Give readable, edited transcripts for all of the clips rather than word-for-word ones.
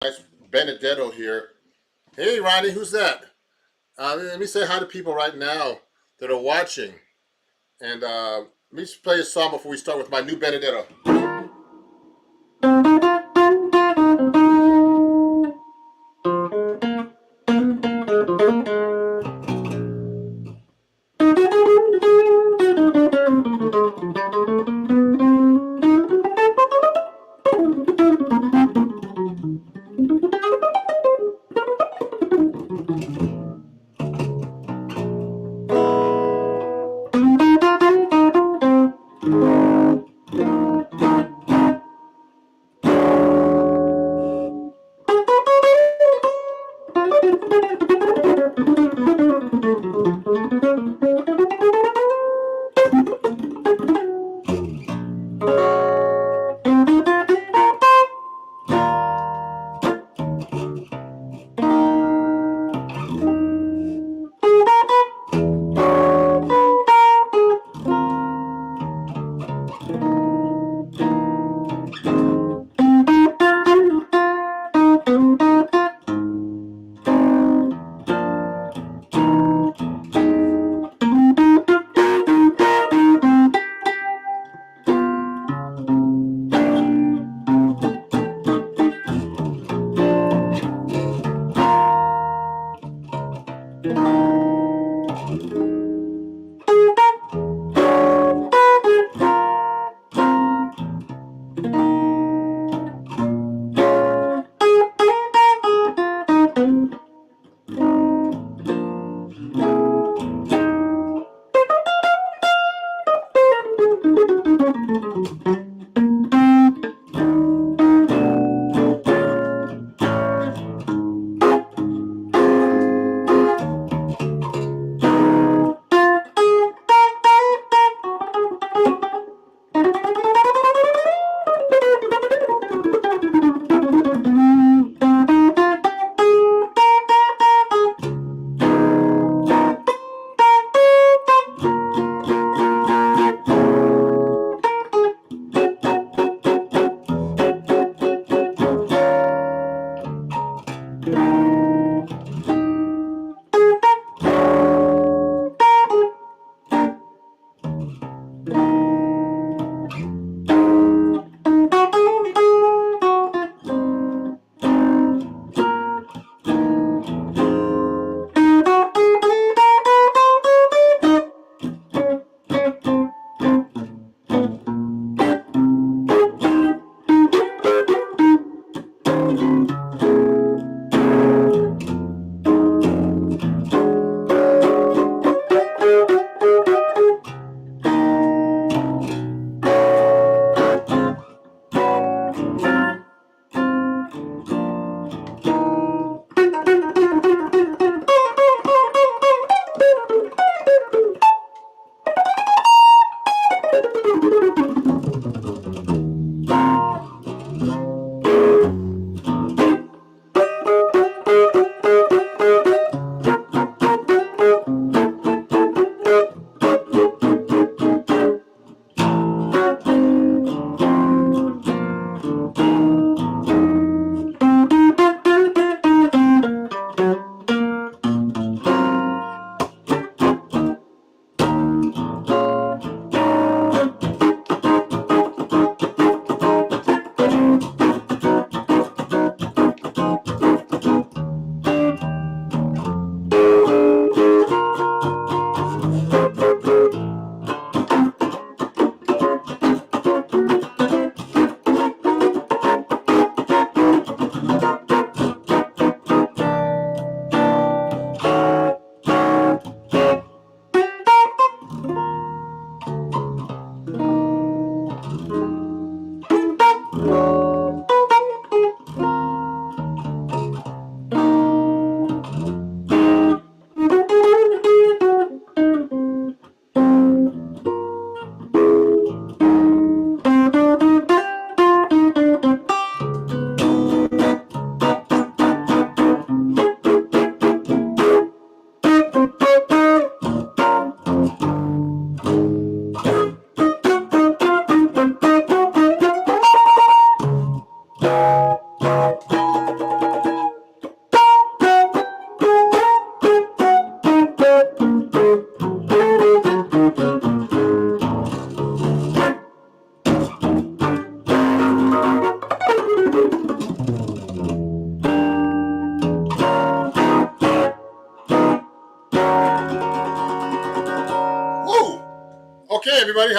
Nice Benedetto here. Hey, Ronnie, who's that? Let me say hi to people right now that are watching. And let me just play a song before we start with my new Benedetto.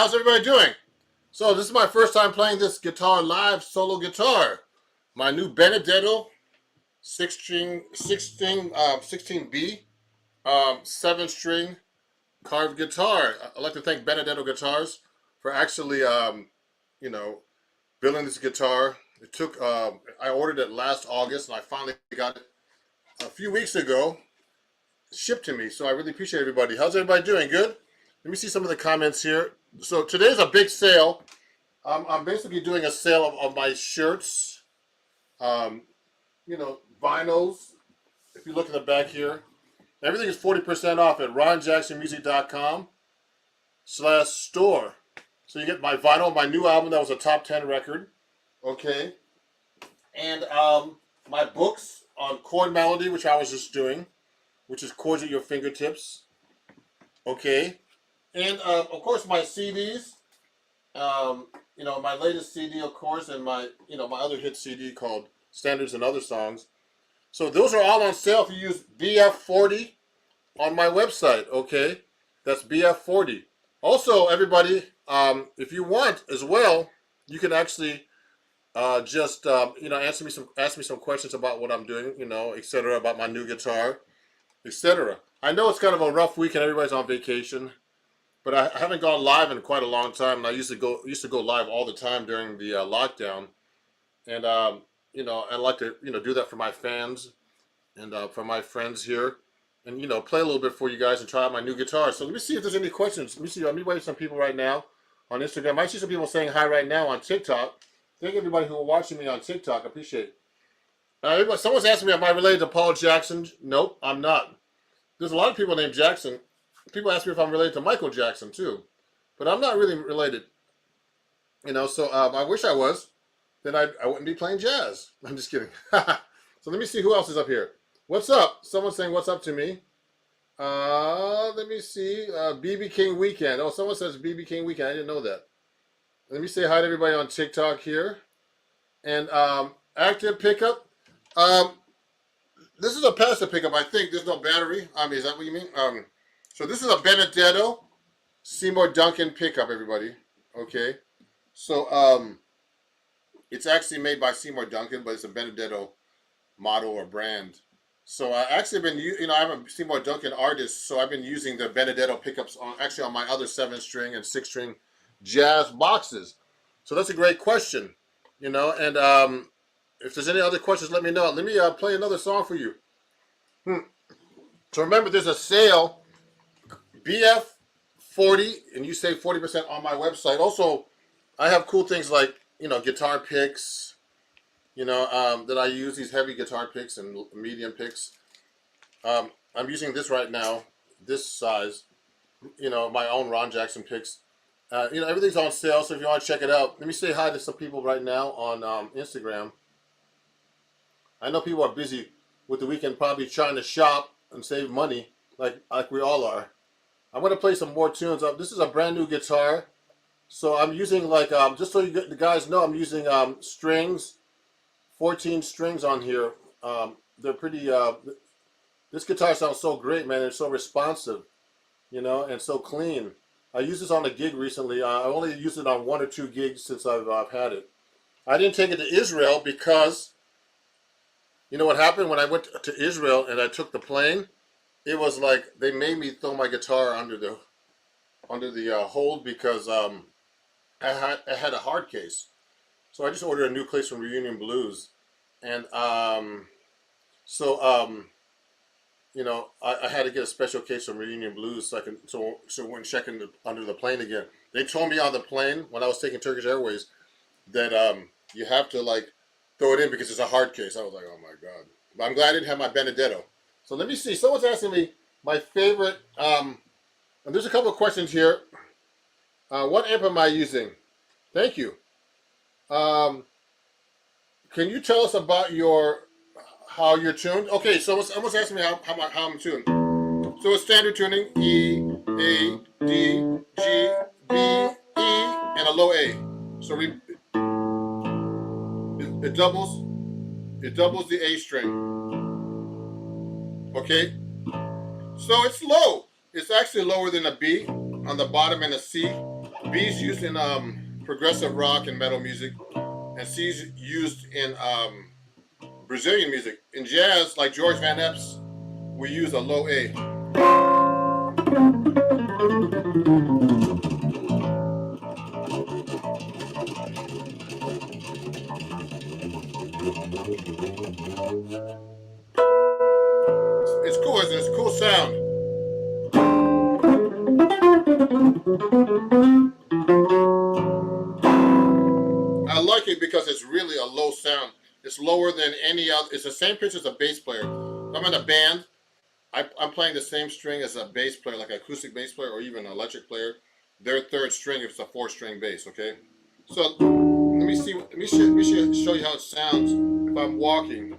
how's everybody doing? So this is my first time playing this guitar live, solo guitar. My new Benedetto 16B 7-string carved guitar. I'd like to thank Benedetto Guitars for actually, you know, building this guitar. It took, I ordered it last August and I finally got it a few weeks ago, shipped to me. So I really appreciate everybody. How's everybody doing? Good? Let me see some of the comments here. So today's a big sale. I'm basically doing a sale of my shirts, you know, vinyls. If you look in the back here, everything is 40% off at ronjacksonmusic.com/store. So you get my vinyl, my new album that was a top 10 record, okay, and my books on chord melody, which I was just doing, which is chords at your fingertips, okay, and of course my CDs. You know, my latest CD, of course, and my, you know, my other hit CD called Standards and Other Songs. So those are all on sale if you use BF40 on my website, okay? That's BF40. Also, everybody, if you want as well, you can actually just, you know, ask me some questions about what I'm doing, you know, etc., about my new guitar, etc. I know it's kind of a rough week and everybody's on vacation. But I haven't gone live in quite a long time, and I used to go live all the time during the lockdown, and you know, I like to, you know, do that for my fans and for my friends here, and, you know, play a little bit for you guys and try out my new guitar. So let me see if there's any questions. Let me see. Let me wait some people right now on Instagram. I see some people saying hi right now on TikTok. Thank everybody who are watching me on TikTok. I appreciate it. Someone's asking me, am I related to Paul Jackson? Nope, I'm not. There's a lot of people named Jackson. People ask me if I'm related to Michael Jackson too, but I'm not really related, you know. So I wish I was. Then I wouldn't be playing jazz. I'm just kidding. So let me see who else is up here. What's up? Someone's saying what's up to me. Let me see. BB King Weekend. Oh, someone says BB King Weekend. I didn't know that. Let me say hi to everybody on TikTok here. And active pickup. This is a passive pickup. I think there's no battery. Is that what you mean? So this is a Benedetto Seymour Duncan pickup, everybody. Okay. So it's actually made by Seymour Duncan, but it's a Benedetto model or brand. So I actually been, you know, I'm a Seymour Duncan artist, so I've been using the Benedetto pickups on my other 7-string and 6-string jazz boxes. So that's a great question, you know. And if there's any other questions, let me know. Let me play another song for you. So remember, there's a sale. BF40, and you save 40% on my website. Also, I have cool things like, you know, guitar picks, you know, that I use, these heavy guitar picks and medium picks. I'm using this right now, this size, you know, my own Ron Jackson picks. You know, everything's on sale, so if you want to check it out, let me say hi to some people right now on Instagram. I know people are busy with the weekend, probably trying to shop and save money, like we all are. I'm going to play some more tunes. This is a brand new guitar. So I'm using, like, just so the guys know, I'm using strings, 14 strings on here. They're pretty, this guitar sounds so great, man. It's so responsive, you know, and so clean. I used this on a gig recently. I only used it on 1 or 2 gigs since I've had it. I didn't take it to Israel because, you know what happened when I went to Israel and I took the plane? It was like they made me throw my guitar under the hold because I had a hard case. So I just ordered a new case from Reunion Blues, and you know, I had to get a special case from Reunion Blues so it wouldn't check under the plane again. They told me on the plane when I was taking Turkish Airways that you have to, like, throw it in because it's a hard case. I was like, oh my god. But I'm glad I didn't have my Benedetto. So let me see. Someone's asking me my favorite, and there's a couple of questions here. What amp am I using? Thank you. Can you tell us about how you're tuned? Okay, so someone's asking me how I'm tuned. So it's standard tuning: E, A, D, G, B, E, and a low A. So it doubles the A string. Okay, so it's low. It's actually lower than a B on the bottom and a C B's used in progressive rock and metal music, and C's used in Brazilian music. In jazz, like George Van Epps, we use a low A. It's cool, isn't it? It's a cool sound. I like it because it's really a low sound. It's lower than any other. It's the same pitch as a bass player. If I'm in a band, I'm playing the same string as a bass player, like an acoustic bass player or even an electric player. Their third string if it's a 4-string bass. Okay, so let me see. Let me show you how it sounds if I'm walking.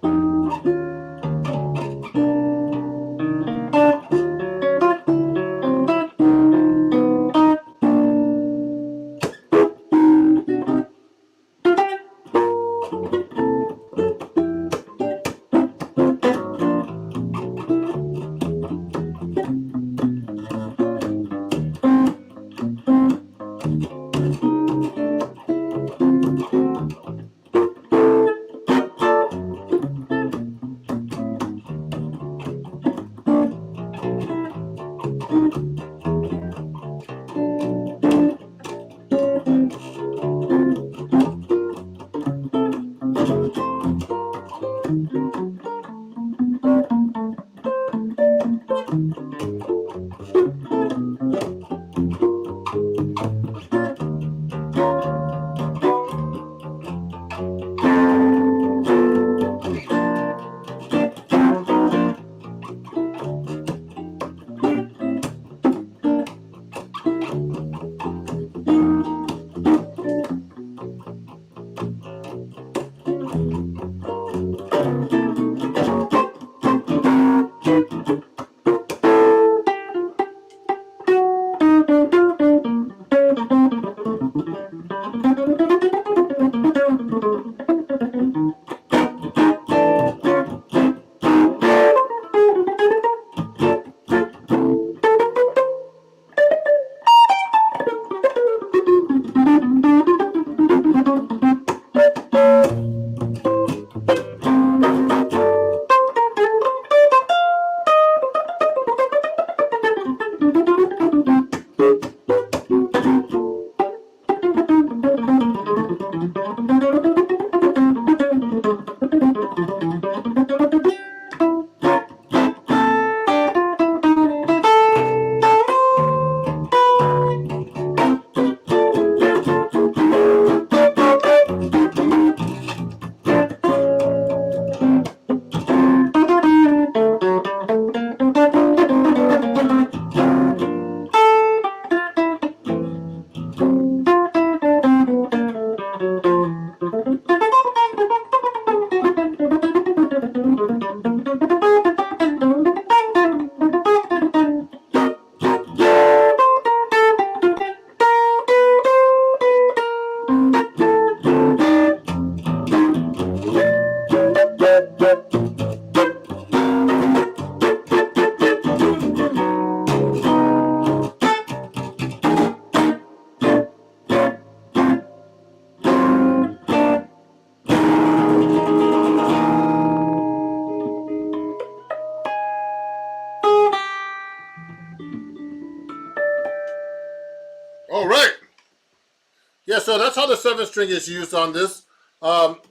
All right. Yeah, so that's how the 7-string is used on this.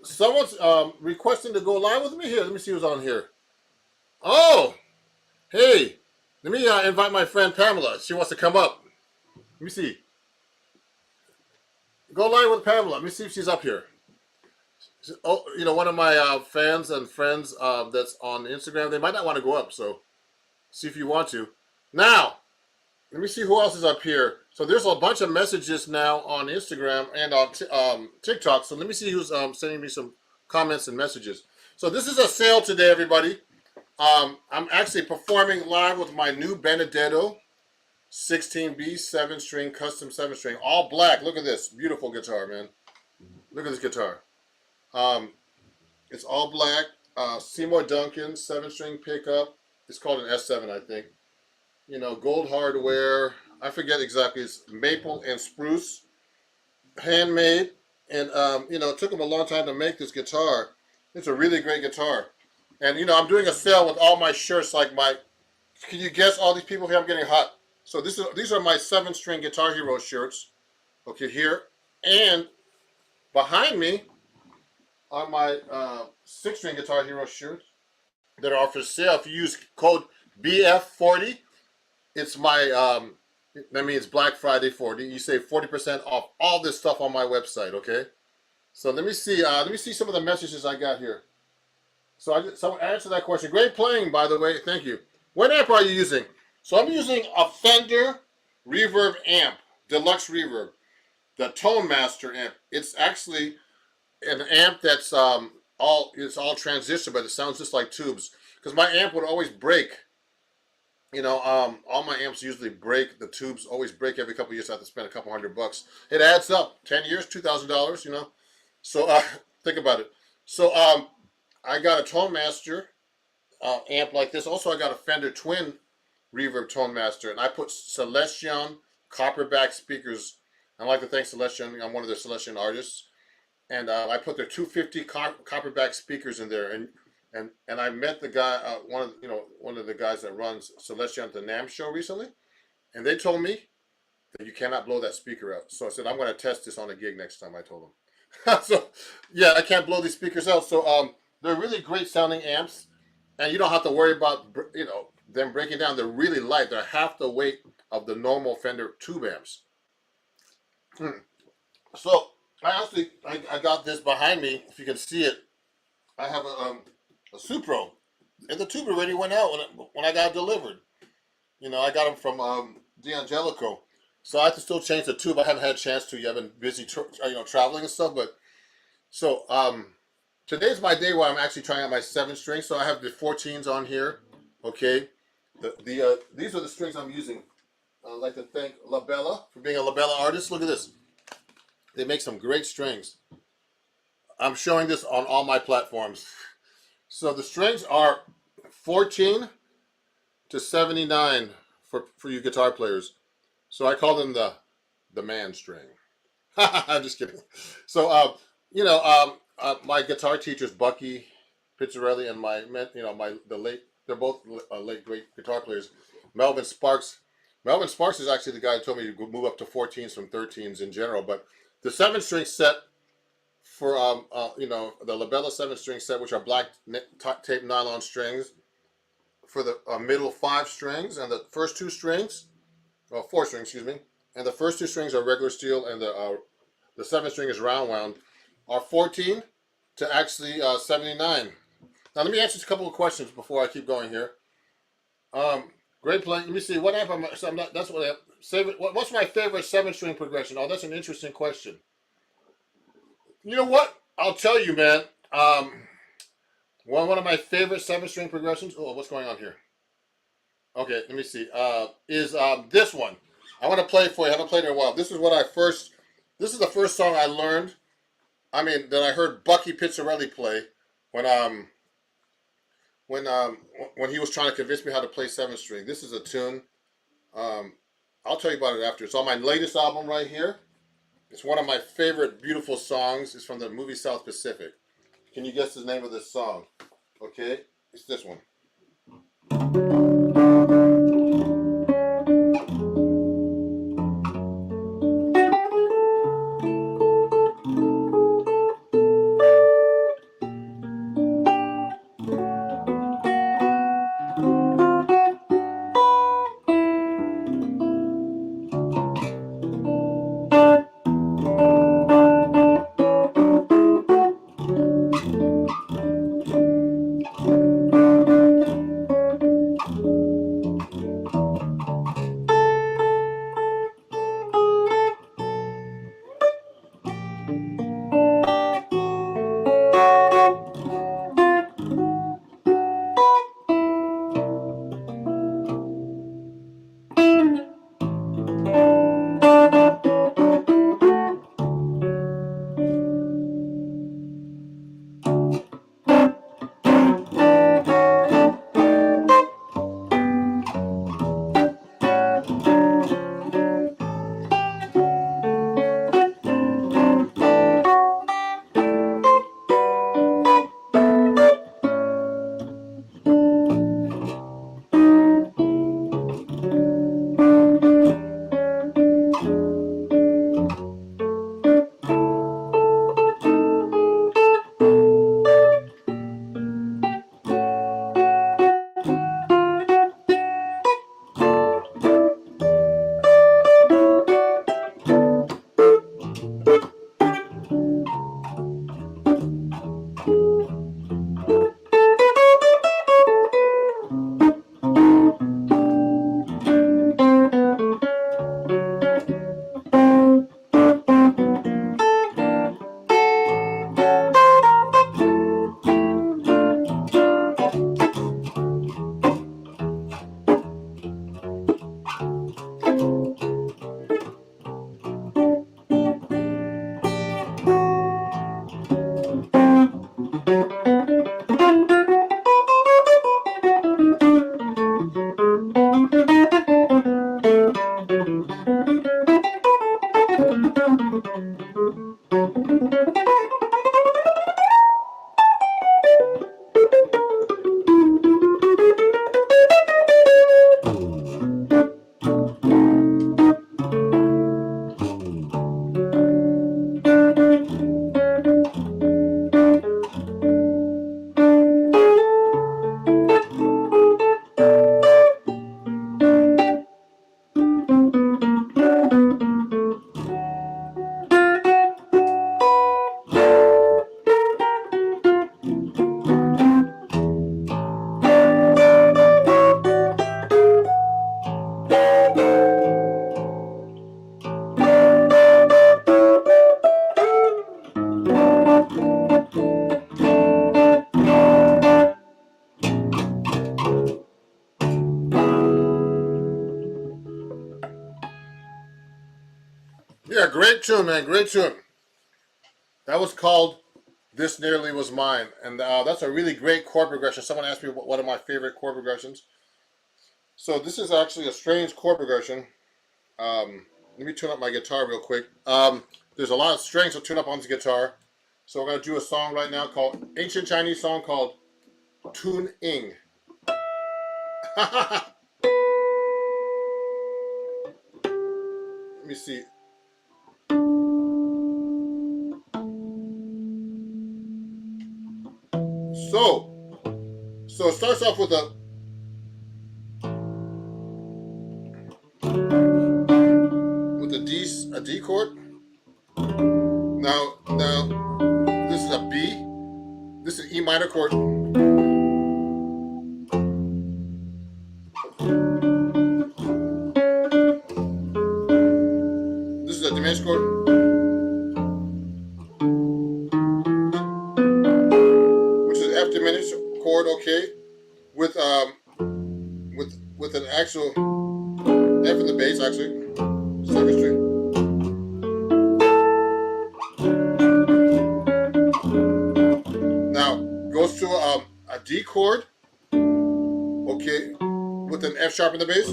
Someone's requesting to go live with me here. Let me see who's on here. Oh, hey, let me invite my friend Pamela. She wants to come up. Let me see. Go live with Pamela. Let me see if she's up here. Oh, you know, one of my fans and friends that's on Instagram, they might not want to go up, so see if you want to. Now, let me see who else is up here. So there's a bunch of messages now on Instagram and on TikTok. So let me see who's sending me some comments and messages. So this is a sale today, everybody. I'm actually performing live with my new Benedetto 16B 7-string custom 7-string, all black. Look at this beautiful guitar, man. Look at this guitar. It's all black. Seymour Duncan 7-string pickup. It's called an S7, I think. You know, gold hardware. I forget exactly. It's maple and spruce, handmade, and you know, it took them a long time to make this guitar. It's a really great guitar, and you know, I'm doing a sale with all my shirts. Like my, can you guess all these people here? I'm getting hot. So these are my 7-string Guitar Hero shirts. Okay, here, and behind me are my 6-string Guitar Hero shirts that are for sale. If you use code BF40, it's my that means Black Friday 40. You save 40% off all this stuff on my website. Okay, so let me see some of the messages I got here. So someone answered that question. Great playing, by the way. Thank you. What amp are you using? So I'm using a Fender Reverb amp, Deluxe Reverb, the Tone Master amp. It's actually an amp that's it's all transistor, but it sounds just like tubes. Because my amp would always break. You know, all my amps usually break. The tubes always break every couple of years. I have to spend a couple $100. It adds up. 10 years, $2,000. You know, so think about it. So I got a Tone Master amp like this. Also, I got a Fender Twin Reverb Tone Master, and I put Celestion copperback speakers. I'd like to thank Celestion. I'm one of their Celestion artists, and I put their 250 copperback speakers in there. And I met the guy, one of the guys that runs Celestion at the NAMM show recently, and they told me that you cannot blow that speaker out. So I said I'm going to test this on a gig next time. I told them. So yeah, I can't blow these speakers out. So they're really great sounding amps, and you don't have to worry about them breaking down. They're really light. They're half the weight of the normal Fender tube amps. So I got this behind me. If you can see it, I have a Supro, and the tube already went out when I got delivered. You know, I got them from D'Angelico, so I have to still change the tube. I haven't had a chance to. I've been busy, traveling and stuff. But so today's my day where I'm actually trying out my 7-string. So I have the 14s on here. Okay, these are the strings I'm using. I'd like to thank La Bella for being a La Bella artist. Look at this. They make some great strings. I'm showing this on all my platforms. So the strings are 14 to 79 for you guitar players. So I call them the man string. I'm just kidding. So my guitar teachers, Bucky Pizzarelli, and they're both late great guitar players. Melvin Sparks. Melvin Sparks is actually the guy who told me to move up to 14s from 13s in general. But the 7-string set for the La Bella 7-string set, which are black tape nylon strings, for the middle 5 strings, and the first 2 strings, 4 strings, excuse me, and the first 2 strings are regular steel, and the 7-string is round wound, are 14 to actually 79. Now let me answer a couple of questions before I keep going here. Great playing. Let me see what amp that's what what's my favorite 7-string progression? Oh, that's an interesting question. You know what? I'll tell you, man. One of my favorite 7-string progressions. Oh, what's going on here? Okay, let me see. Is this one? I want to play it for you. I haven't played it in a while. This is This is the first song I learned. I mean, that I heard Bucky Pizzarelli play when he was trying to convince me how to play 7-string. This is a tune. I'll tell you about it after. It's on my latest album right here. It's one of my favorite beautiful songs. It's from the movie South Pacific. Can you guess the name of this song? Okay, it's this one. Yeah, great tune, man. Great tune. That was called "This Nearly Was Mine," and that's a really great chord progression. Someone asked me what one of my favorite chord progressions. So this is actually a strange chord progression. Let me tune up my guitar real quick. There's a lot of strings to tune up on the guitar. So we're going to do a song right now called, ancient Chinese song called Tune Ing. Let me see. So it starts off with a D chord. Now this is a B. This is E minor chord. This is a diminished chord. Which is F diminished chord, okay, with an actual F in the bass, actually, second string. Now goes to a D chord, okay, with an F sharp in the bass.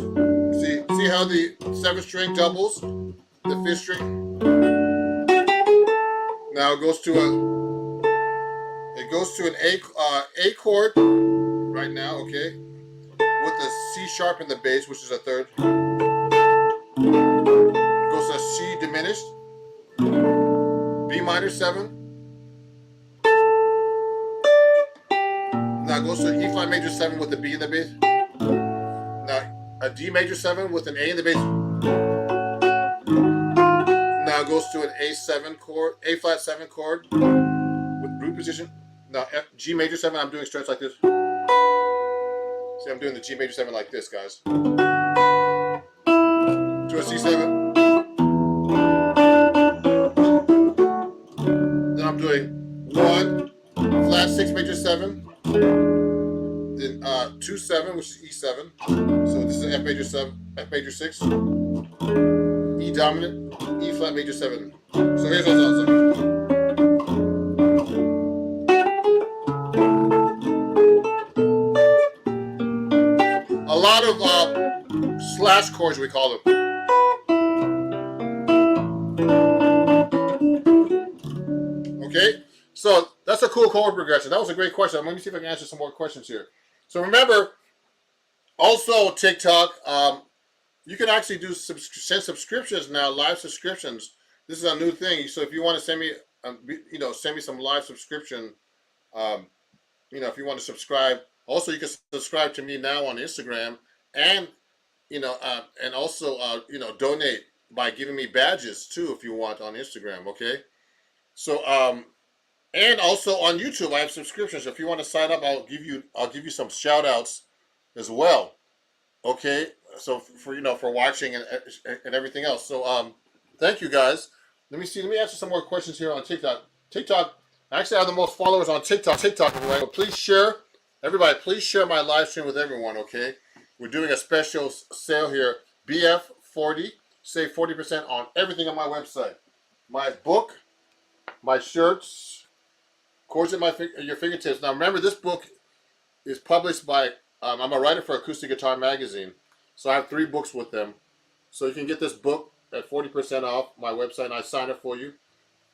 See how the seventh string doubles the fifth string. Now it goes to an A chord right now, okay, with a C sharp in the bass, which is a third. It goes to a C diminished, B minor 7. Now it goes to an E flat major 7 with a B in the bass. Now a D major 7 with an A in the bass. Now it goes to an A7 chord, A flat 7 chord with root position. Now G major 7, I'm doing strings like this. See, I'm doing the G major 7 like this, guys. To a C7. Then I'm doing 1 flat 6 major 7. Then 2 7, which is E7. So this is F major 7, F major 6, E dominant, E flat major 7. So here's what it sounds like. A lot of slash chords, we call them. Okay, so that's a cool chord progression. That was a great question. Let me see if I can answer some more questions here. So remember, also TikTok, you can actually send subscriptions now, live subscriptions. This is a new thing. So if you want to send me, send me some live subscription. If you want to subscribe. Also, you can subscribe to me now on Instagram, and and also donate by giving me badges too if you want on Instagram. Okay, so and also on YouTube I have subscriptions. If you want to sign up, I'll give you some shout outs as well. Okay, so for watching and everything else. So thank you guys. Let me answer some more questions here on TikTok. Actually I have the most followers on TikTok. Anyway, but please share. Everybody, please share my live stream with everyone, okay? We're doing a special sale here. BF40, save 40% on everything on my website. My book, my shirts, chords at your fingertips. Now remember, this book is published by, I'm a writer for Acoustic Guitar Magazine. So I have 3 books with them. So you can get this book at 40% off my website, and I sign it for you.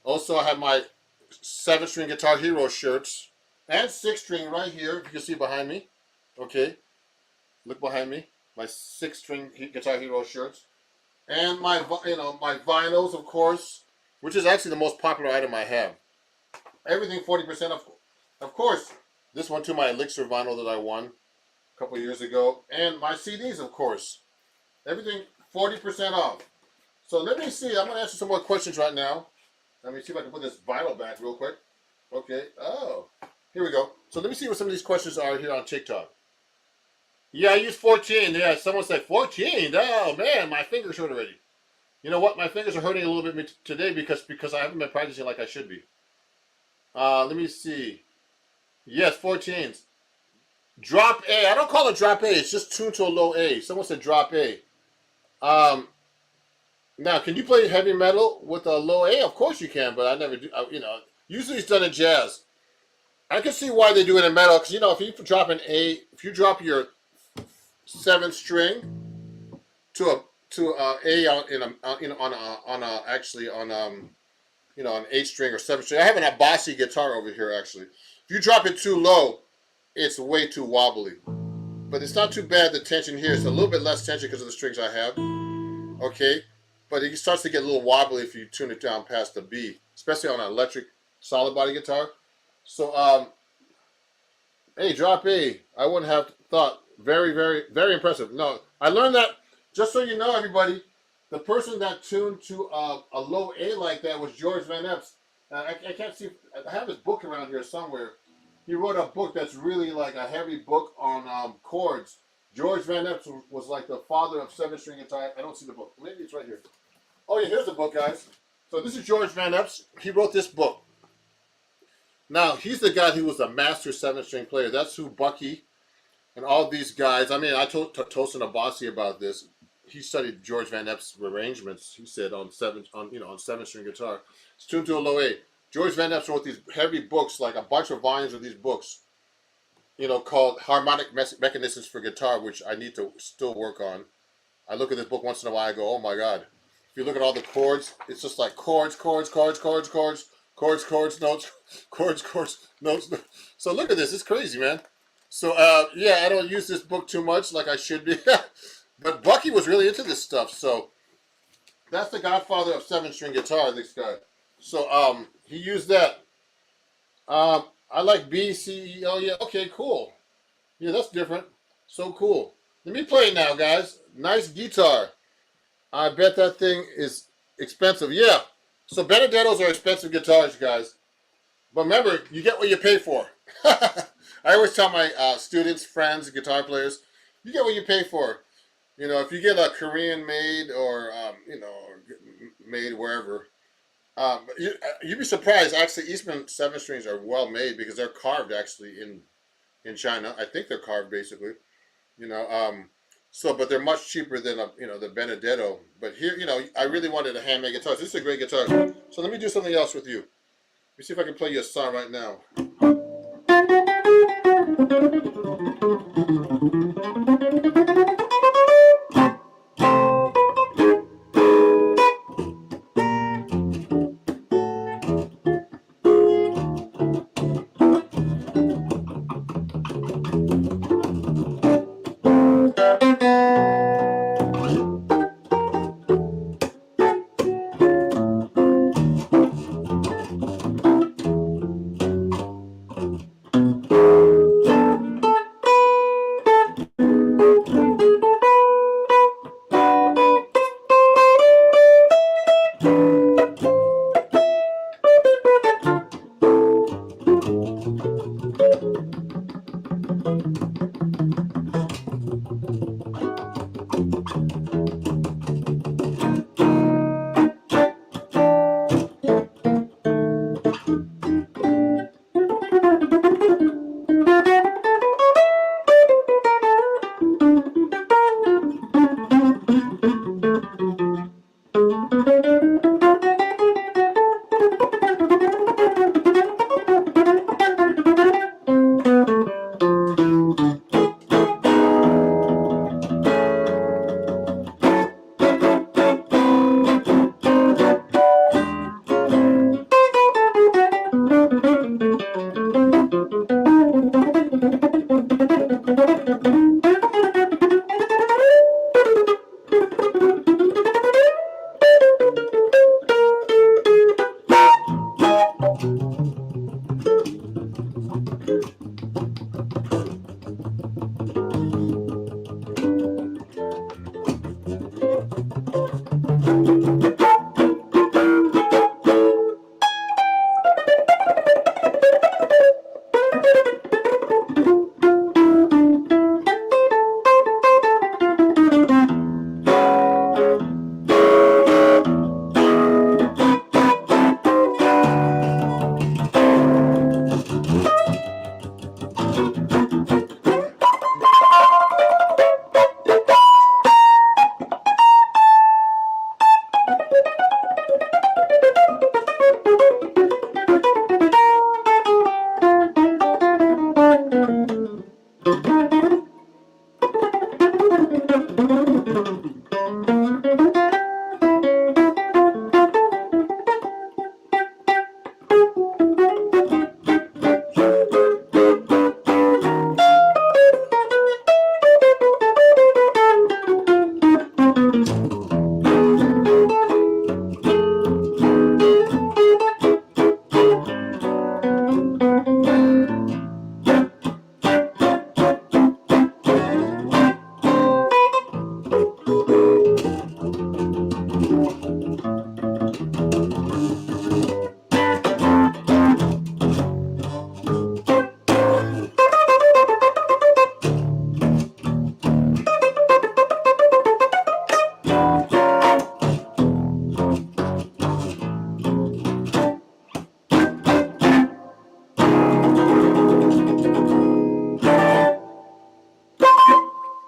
Also, I have my 7-string Guitar Hero shirts. And 6-string right here, if you can see behind me. Okay, look behind me. My 6-string Guitar Hero shirts, and my my vinyls, of course, which is actually the most popular item I have. Everything 40% off. Of course, this one too, my Elixir vinyl that I won a couple years ago, and my CDs, of course. Everything 40% off. So let me see. I'm gonna answer some more questions right now. Let me see if I can put this vinyl back real quick. Okay. Oh. Here we go. So let me see what some of these questions are here on TikTok. Yeah, I use 14. Yeah, someone said 14. Oh man, my fingers hurt already. You know what? My fingers are hurting a little bit today because I haven't been practicing like I should be. Let me see. Yes, 14s. Drop A. I don't call it drop A. It's just tuned to a low A. Someone said drop A. Now, can you play heavy metal with a low A? Of course you can, but I never do. You know, usually it's done in jazz. I can see why they do it in metal because you know if you drop an A, if you drop your seventh string to A on in a you know on a actually on you know an eighth string or seventh string. I have a bossy guitar over here actually. If you drop it too low, it's way too wobbly. But it's not too bad. The tension here is a little bit less tension because of the strings I have. Okay, but it starts to get a little wobbly if you tune it down past the B, especially on an electric solid body guitar. So hey, drop A. I wouldn't have thought. Very, very, very impressive. No, I learned that, just so you know, everybody, the person that tuned to a low A like that was George Van Epps. I can't see, I have his book around here somewhere. He wrote a book that's really like a heavy book on chords. George Van Epps was like the father of seven-string guitar. I don't see the book. Maybe it's right here. Oh, yeah, here's the book, guys. So this is George Van Epps. He wrote this book. Now, he's the guy who was a master seven-string player. That's who Bucky and all these guys. I mean, I told Tosin Abasi about this. He studied George Van Epps' arrangements. He said on seven-string guitar. It's tuned to a low A. George Van Epps wrote these heavy books, like a bunch of volumes of these books, you know, called Harmonic Mechanisms for Guitar, which I need to still work on. I look at this book once in a while. I go, oh my God. If you look at all the chords, it's just like chords, chords, chords, chords, chords, chords, chords, notes, chords, chords, notes. So look at this. It's crazy, man. So, yeah, I don't use this book too much like I should be. But Bucky was really into this stuff. So that's the godfather of seven-string guitar, this guy. So he used that. I like B, C, E. Oh, yeah. Okay, cool. Yeah, that's different. So cool. Let me play now, guys. Nice guitar. I bet that thing is expensive. Yeah. So Benedettos are expensive guitars, guys. But remember, you get what you pay for. I always tell my students, friends, guitar players, you get what you pay for. You know, if you get a Korean made or, you know, made wherever, you'd be surprised. Actually, Eastman seven strings are well made because they're carved actually in China. I think they're carved basically. You know, so but they're much cheaper than you know the Benedetto. But here, you know, I really wanted a handmade guitar. So this is a great guitar. So let me do something else with you. Let me see if I can play you a song right now.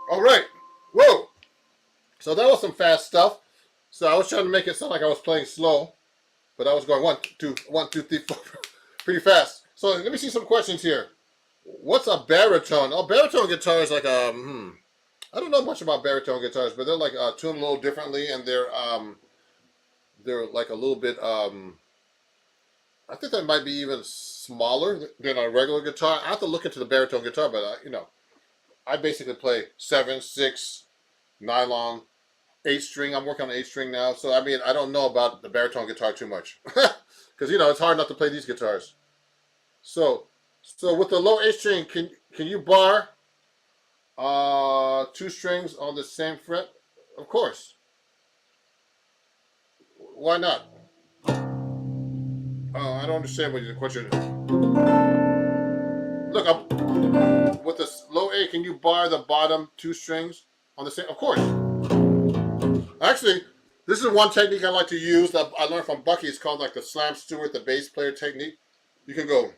All right. Whoa. So that was some fast stuff. So I was trying to make it sound like I was playing slow, but I was going 1, 2, 1, 2, 3, 4, pretty fast. So let me see some questions here. What's a baritone? Oh, baritone guitar is like I don't know much about baritone guitars, but they're like tuned a little differently, and they're like a little bit I think that might be even smaller than a regular guitar. I have to look into the baritone guitar, but you know, I basically play 7/6 nylon 8-string. I'm working on 8-string now, so I mean I don't know about the baritone guitar too much because you know it's hard enough to play these guitars. So with the low 8-string, can you bar 2 strings on the same fret? Of course. Why not? I don't understand what your question is. Look, with the low A, can you bar the bottom 2 strings on the same? Of course. Actually, this is one technique I like to use that I learned from Bucky. It's called like the Slam Stewart, the bass player technique. You can go.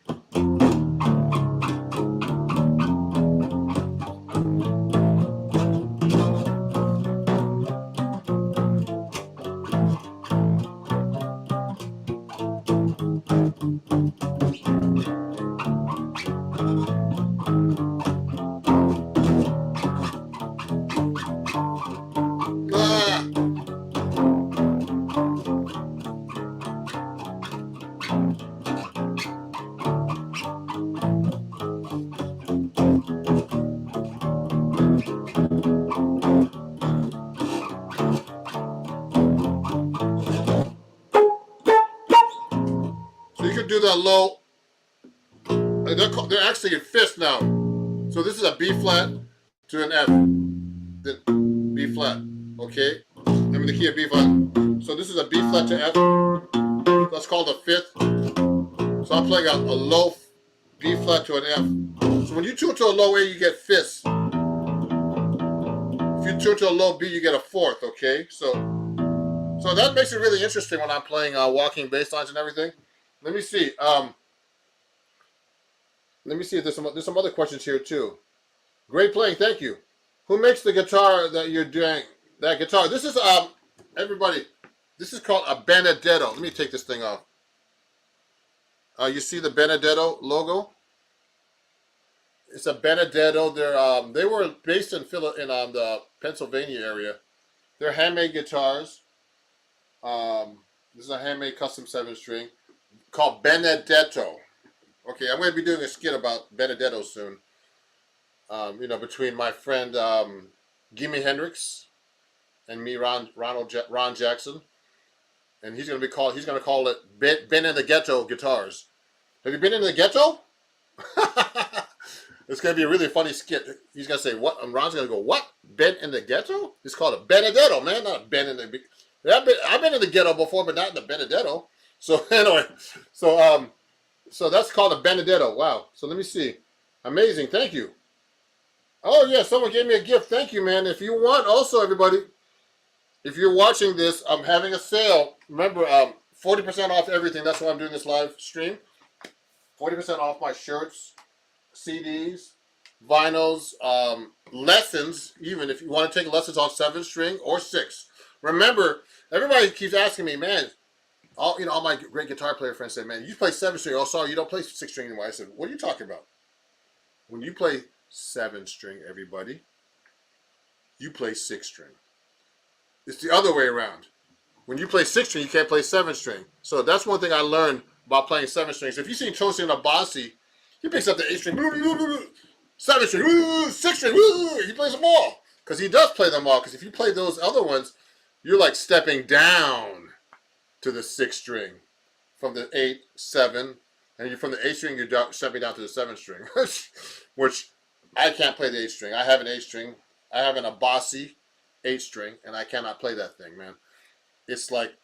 So you can do that low. They're actually in fifths now. So this is a B flat to an F. Then B flat. Okay? I'm in the key of B flat. So this is a B flat to F. That's called a fifth. So I'm playing a low B flat to an F. So when you tune to a low A, you get fifths. If you tune to a low B, you get a fourth. Okay? So that makes it really interesting when I'm playing walking bass lines and everything. Let me see. Let me see if there's some other questions here too. Great playing, thank you. Who makes the guitar that you're doing? That guitar. This is everybody. This is called a Benedetto. Let me take this thing off. You see the Benedetto logo? It's a Benedetto. They were based in the Pennsylvania area. They're handmade guitars. This is a handmade custom 7-string called Benedetto. Okay, I'm going to be doing a skit about Benedetto soon. You know, between my friend Gimme Hendrix and me, Ron Jackson, and he's going to call it Ben in the Ghetto Guitars. Have you been in the ghetto? It's going to be a really funny skit. He's going to say what, and Ron's going to go, what? Ben in the ghetto? It's called a Benedetto, man, not Ben in the. I've been in the ghetto before, but not in the Benedetto. So anyway, so that's called a Benedetto. Wow. So let me see. Amazing. Thank you. Oh, yeah. Someone gave me a gift. Thank you, man. If you want, also, everybody, if you're watching this, I'm having a sale. Remember, 40% off everything. That's why I'm doing this live stream. 40% off my shirts, CDs, vinyls, lessons, even if you want to take lessons on 7-string or 6. Remember, everybody keeps asking me, man, all my great guitar player friends say, man, you play 7-string. Oh, sorry, you don't play 6-string anymore. I said, what are you talking about? When you play 7 string, everybody. You play 6 string. It's the other way around. When you play 6 string, you can't play 7 string. So that's one thing I learned about playing 7 strings. If you see Tosin Abasi, he picks up the 8 string, 7 string, 6 string, he plays them all. Because he does play them all. Because if you play those other ones, you're like stepping down to the 6 string from the 8, 7, and you're from the 8 string, you're stepping down to the 7 string, which I can't play the 8 string. I have an 8 string. I have an Abasi 8 string, and I cannot play that thing, man. It's like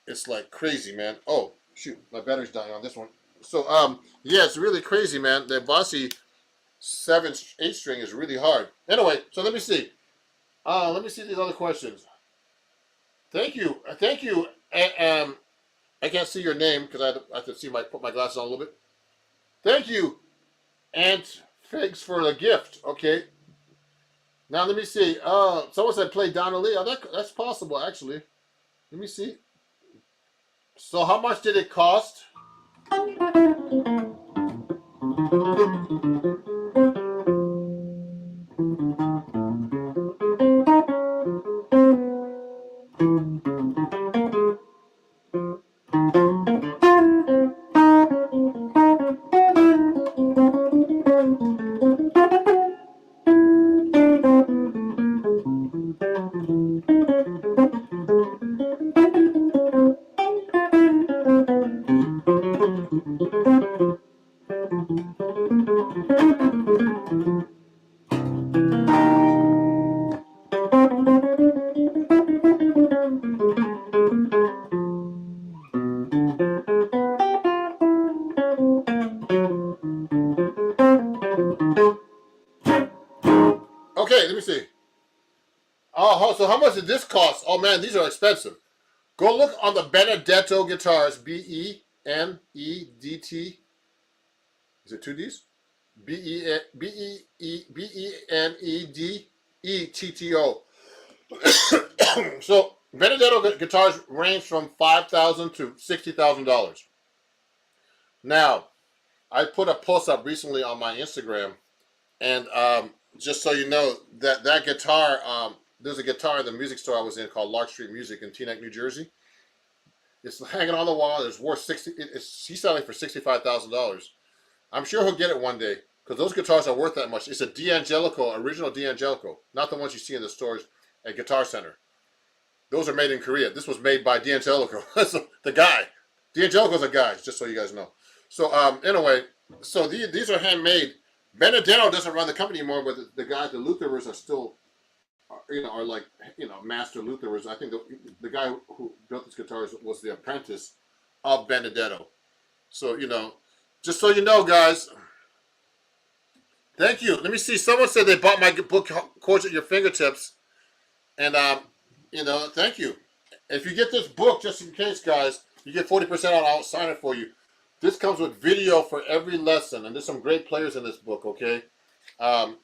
crazy, man. Oh shoot, my battery's dying on this one. So yeah, it's really crazy, man. The Abasi 8 string is really hard. Anyway, so let me see. Let me see these other questions. Thank you. I can't see your name because I have to see put my glasses on a little bit. Thank you, Aunt Figs, for the gift. Okay. Now let me see. Someone said play Donna Lee. Oh, that's possible actually. Let me see. So how much did it cost? Okay, let me see. Oh, so how much did this cost? Oh man, these are expensive. Go look on the Benedetto guitars. Benedt. Is it 2 Ds? Benedetto. So Benedetto guitars range from $5,000 to $60,000. Now, I put a post up recently on my Instagram, and just so you know, that guitar, there's a guitar in the music store I was in called Lark Street Music in Teaneck, New Jersey. It's hanging on the wall. It's worth he's selling for $65,000. I'm sure he'll get it one day because those guitars are worth that much. It's a D'Angelico, original D'Angelico, not the ones you see in the stores at Guitar Center. Those are made in Korea. This was made by D'Angelico. So the guy, D'Angelico's a guy, just so you guys know. So anyway, so these are handmade. Benedetto doesn't run the company anymore, but the guys, the Lutherers, are still, are like, master Lutherers. I think the guy who built these guitars was the apprentice of Benedetto. So, just so you know, guys. Thank you. Let me see. Someone said they bought my book, Chords at Your Fingertips. And, thank you. If you get this book, just in case, guys, you get 40% off. I'll sign it for you. This comes with video for every lesson, and there's some great players in this book, okay? I'm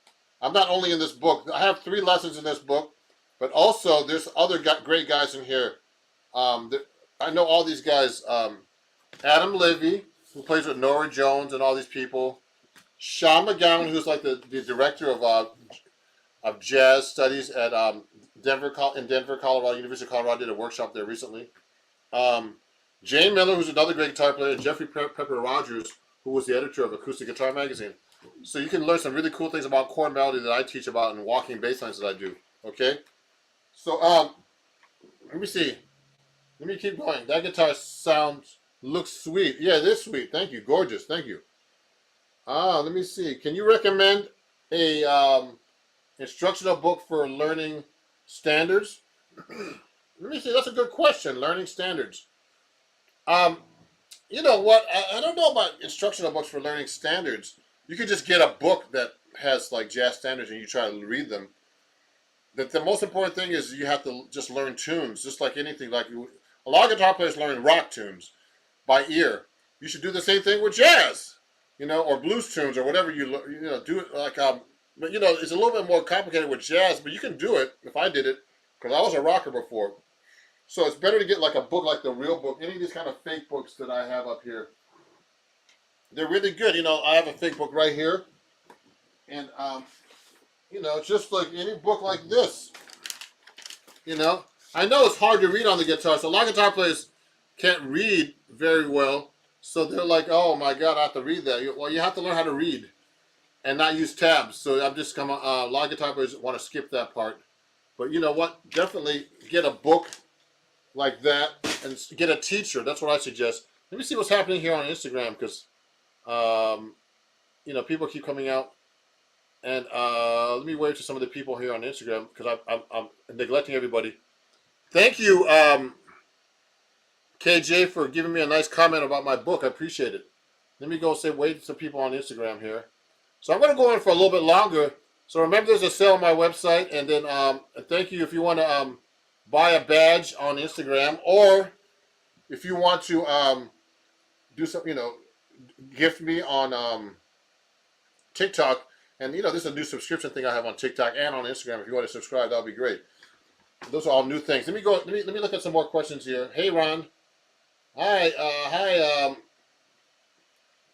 not only in this book. I have 3 lessons in this book, but also there's other great guys in here. I know all these guys. Adam Levy, who plays with Nora Jones and all these people. Sean McGowan, who's like the director of jazz studies at Denver, Colorado, University of Colorado. Did a workshop there recently. Jane Miller, who's another great guitar player, and Jeffrey Pepper Rogers, who was the editor of Acoustic Guitar Magazine. So you can learn some really cool things about chord melody that I teach about and walking bass lines that I do. Okay? So, let me see. Let me keep going. That guitar looks sweet. Yeah, it is sweet. Thank you. Gorgeous. Thank you. Let me see. Can you recommend a instructional book for learning standards? Let me see. That's a good question. Learning standards. You know what? I don't know about instructional books for learning standards. You could just get a book that has like jazz standards and you try to read them. The most important thing is you have to just learn tunes, just like anything. A lot of guitar players learn rock tunes by ear. You should do the same thing with jazz, or blues tunes or whatever do it like. But it's a little bit more complicated with jazz, but you can do it if I did it because I was a rocker before. So it's better to get like a book like the real book. Any of these kind of fake books that I have up here, they're really good. I have a fake book right here, and You know, just like any book like this. You know, I know it's hard to read on the guitar, so a lot of guitar players can't read very well, so they're like, "Oh my God, I have to read that." Well, you have to learn how to read and not use tabs. So I'm just come. A lot of guitar players want to skip that part, but you know what? Definitely get a book like that and get a teacher. That's what I suggest. Let me see what's happening here on Instagram because, you know, people keep coming out. And let me wave to some of the people here on Instagram because I'm neglecting everybody. Thank you, KJ, for giving me a nice comment about my book. I appreciate it. Let me go say wait to some people on Instagram here. So I'm going to go in for a little bit longer. So remember, there's a sale on my website, and then thank you if you want to buy a badge on Instagram, or if you want to do some, you know, gift me on TikTok. And you know, this is a new subscription thing I have on TikTok and on Instagram. If you want to subscribe, that'll be great. Those are all new things. Let me go. Let me look at some more questions here. Hey, Ron. Hi. Hi.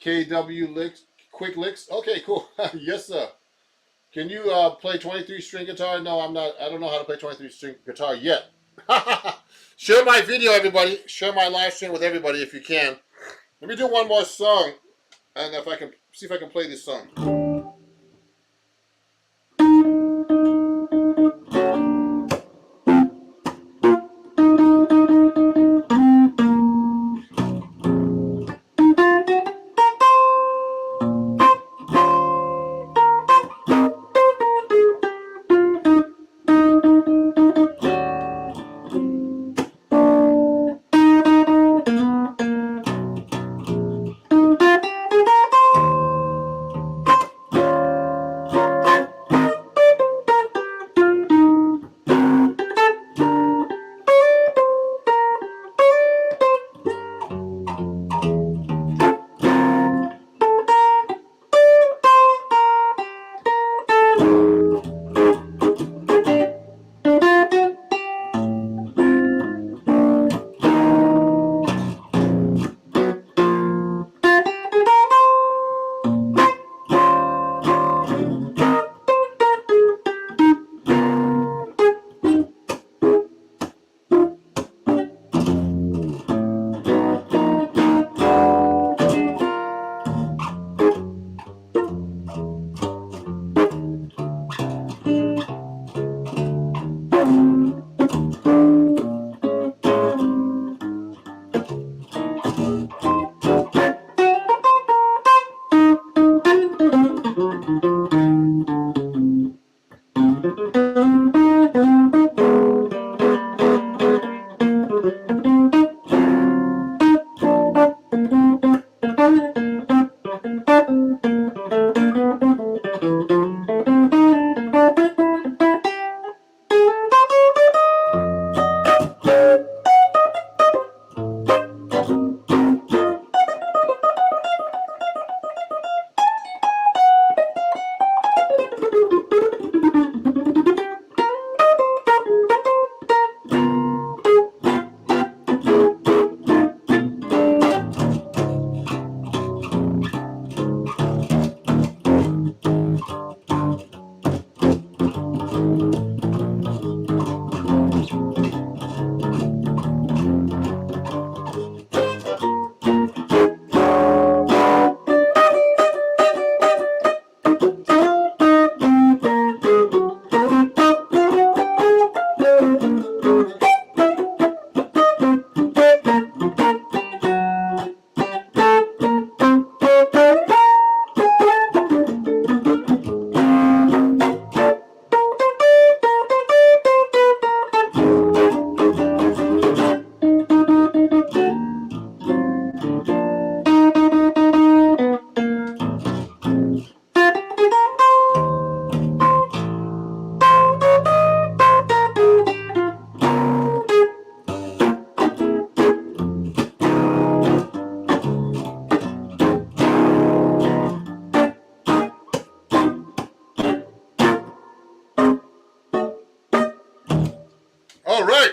KW Licks. Quick Licks. Okay, cool. Yes, sir. Can you play 23 string guitar? No, I'm not. I don't know how to play 23 string guitar yet. Share my video, everybody. Share my live stream with everybody if you can. Let me do one more song, and if I can see if I can play this song. All right.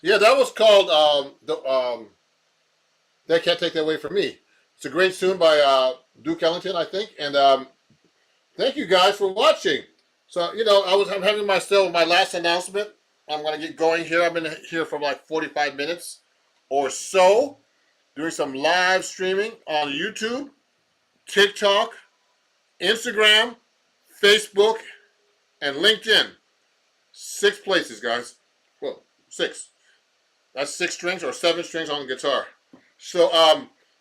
Yeah, that was called "They Can't Take That Away from Me." It's a great tune by Duke Ellington, I think, and thank you guys for watching. So, you know, I'm having my last announcement. I'm going to get going here. I've been here for like 45 minutes or so, doing some live streaming on YouTube, TikTok, Instagram, Facebook, and LinkedIn. 6 places, guys. Well, 6. That's 6 strings or 7 strings on the guitar. So,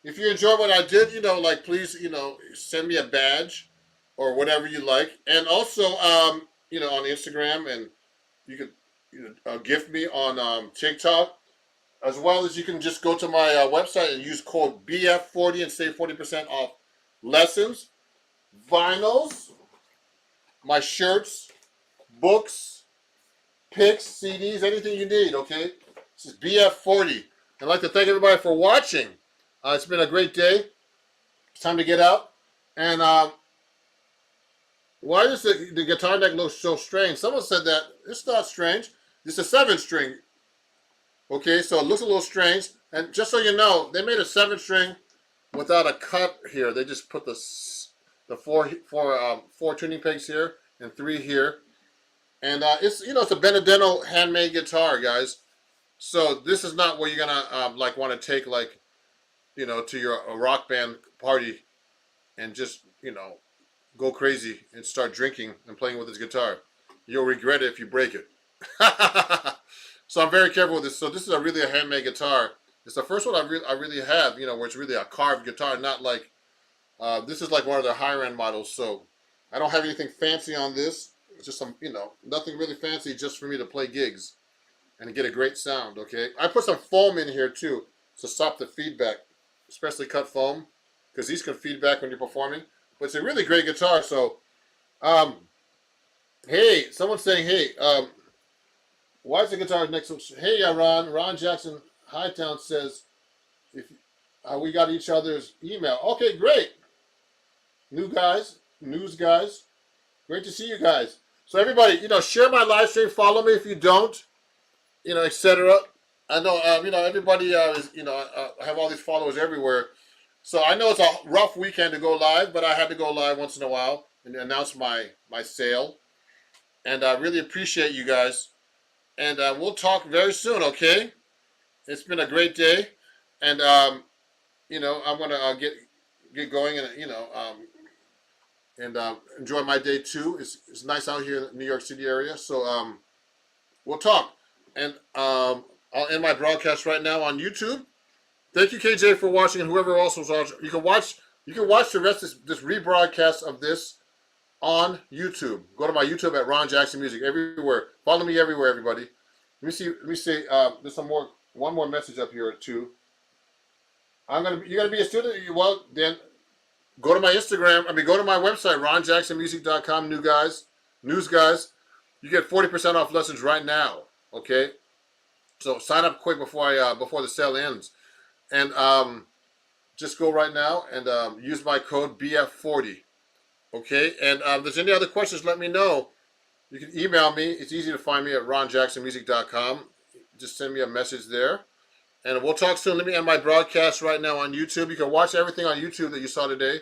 if you enjoy what I did, you know, like, please, you know, send me a badge or whatever you like. And also, you know, on Instagram, and you can, you know, gift me on TikTok, as well as you can just go to my website and use code BF40 and save 40% off lessons, vinyls, my shirts, books, picks, CDs, anything you need, okay? This is BF40. I'd like to thank everybody for watching. It's been a great day. It's time to get out. And why does the guitar neck look so strange? Someone said that it's not strange. It's a 7-string. Okay, so it looks a little strange. And just so you know, they made a 7-string without a cut here. They just put the four tuning pegs here and 3 here. And it's, you know, it's a Benedetto handmade guitar, guys. So this is not what you're gonna like want to take, like, you know, to your rock band party and just, you know, go crazy and start drinking and playing with this guitar. You'll regret it if you break it. So I'm very careful with this. So this is really a handmade guitar. It's the first one I really have, you know, where it's really a carved guitar, not like this is like one of the higher end models. So I don't have anything fancy on this. It's just some, you know, nothing really fancy, just for me to play gigs and get a great sound. Okay, I put some foam in here too to stop the feedback, especially cut foam, because these can feedback when you're performing. But it's a really great guitar. So, hey, someone's saying, hey, why is the guitar next to? Hey, Ron Jackson Hightown says, if we got each other's email. Okay, great. News guys, great to see you guys. So everybody, you know, share my live stream. Follow me if you don't, you know, etc. I know, you know, everybody is, you know, I have all these followers everywhere. So I know it's a rough weekend to go live, but I had to go live once in a while and announce my sale. And I really appreciate you guys. And we'll talk very soon, okay? It's been a great day. And, you know, I'm going to get going and, you know, and enjoy my day too. It's nice out here in the New York City area. So we'll talk. And I'll end my broadcast right now on YouTube. Thank you, KJ, for watching, and whoever else was watching. You can watch the rest of this rebroadcast of this on YouTube. Go to my YouTube at Ron Jackson Music everywhere. Follow me everywhere, everybody. Let me see. There's one more message up here too. You're gonna be a student. Well, then go to my Instagram. Go to my website, ronjacksonmusic.com. News guys. You get 40% off lessons right now. Okay. So sign up quick before the sale ends. And just go right now and use my code BF40. Okay, and if there's any other questions, let me know. You can email me. It's easy to find me at ronjacksonmusic.com. Just send me a message there. And we'll talk soon. Let me end my broadcast right now on YouTube. You can watch everything on YouTube that you saw today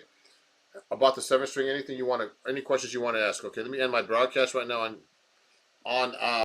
about the 7-string, any questions you want to ask. Okay, let me end my broadcast right now on